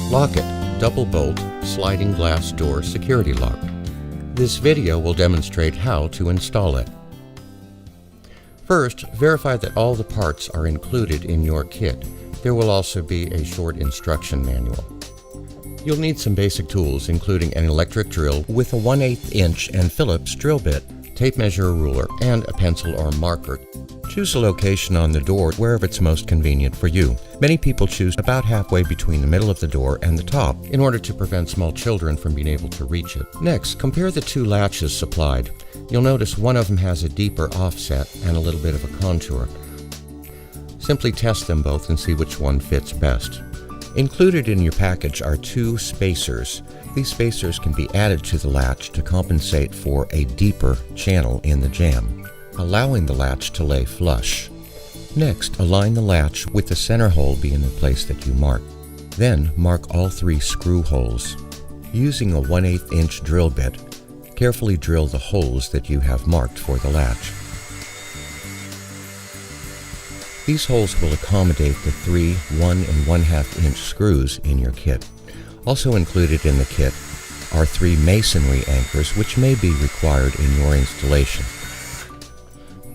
Lock-It Double Bolt Sliding Glass Door Security Lock. This video will demonstrate how to install it. First, verify that all the parts are included in your kit. There will also be a short instruction manual. You'll need some basic tools, including an electric drill with a 1/8 inch and Phillips drill bit, tape measure ruler, and a pencil or marker. Choose a location on the door wherever it's most convenient for you. Many people choose about halfway between the middle of the door and the top in order to prevent small children from being able to reach it. Next, compare the two latches supplied. You'll notice one of them has a deeper offset and a little bit of a contour. Simply test them both and see which one fits best. Included in your package are two spacers. These spacers can be added to the latch to compensate for a deeper channel in the jamb, allowing the latch to lay flush. Next, align the latch with the center hole being the place that you mark. Then, mark all three screw holes. Using a 1/8 inch drill bit, carefully drill the holes that you have marked for the latch. These holes will accommodate the three 1 1/2 inch screws in your kit. Also included in the kit are 3 masonry anchors, which may be required in your installation.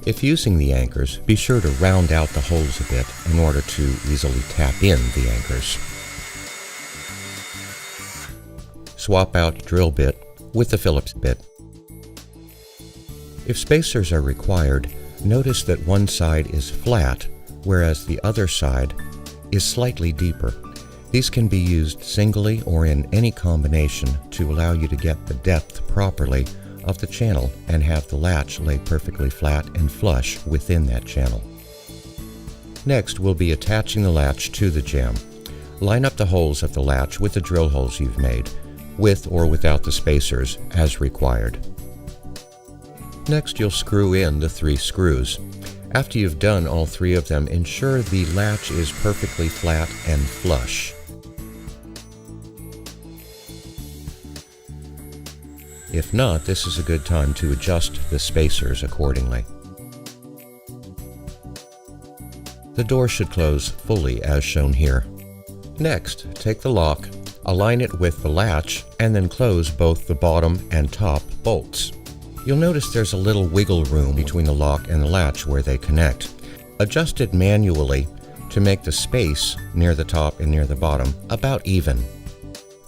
If using the anchors, be sure to round out the holes a bit in order to easily tap in the anchors. Swap out drill bit with the Phillips bit. If spacers are required, notice that one side is flat, whereas the other side is slightly deeper. These can be used singly or in any combination to allow you to get the depth properly of the channel and have the latch lay perfectly flat and flush within that channel. Next, we'll be attaching the latch to the jamb. Line up the holes of the latch with the drill holes you've made, with or without the spacers, as required. Next, you'll screw in the 3 screws. After you've done all 3 of them, ensure the latch is perfectly flat and flush. If not, this is a good time to adjust the spacers accordingly. The door should close fully as shown here. Next, take the lock, align it with the latch, and then close both the bottom and top bolts. You'll notice there's a little wiggle room between the lock and the latch where they connect. Adjust it manually to make the space near the top and near the bottom about even.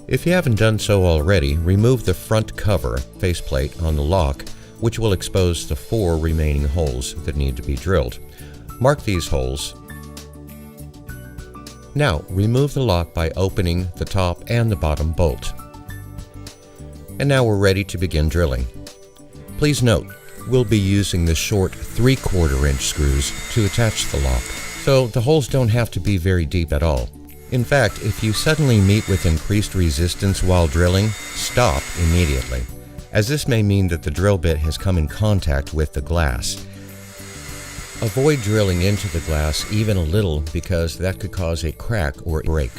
If you haven't done so already, remove the front cover faceplate on the lock, which will expose the 4 remaining holes that need to be drilled. Mark these holes. Now, remove the lock by opening the top and the bottom bolt. And now we're ready to begin drilling. Please note, we'll be using the short 3/4 inch screws to attach the lock, so the holes don't have to be very deep at all. In fact, if you suddenly meet with increased resistance while drilling, stop immediately, as this may mean that the drill bit has come in contact with the glass. Avoid drilling into the glass even a little, because that could cause a crack or break.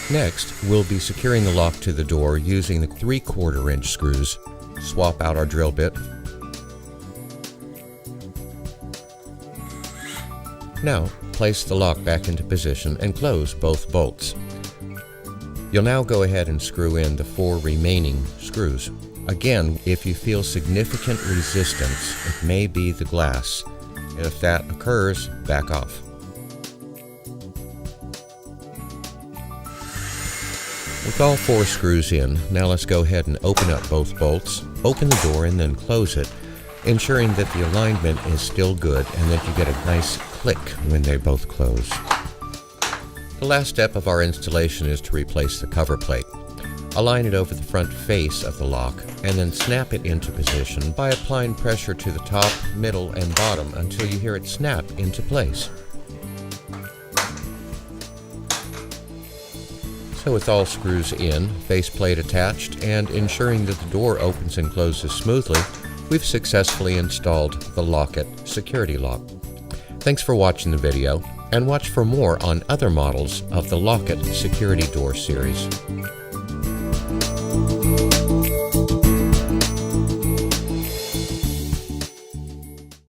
Next, we'll be securing the lock to the door using the 3/4 inch screws. Swap out our drill bit. Now, place the lock back into position and close both bolts. You'll now go ahead and screw in the 4 remaining screws. Again, if you feel significant resistance, it may be the glass. If that occurs, back off. With all 4 screws in, now let's go ahead and open up both bolts, open the door and then close it, ensuring that the alignment is still good and that you get a nice click when they both close. The last step of our installation is to replace the cover plate. Align it over the front face of the lock and then snap it into position by applying pressure to the top, middle, and bottom until you hear it snap into place. So with all screws in, faceplate attached, and ensuring that the door opens and closes smoothly, we've successfully installed the Lock-It security lock. Thanks for watching the video, and watch for more on other models of the Lock-It security door series.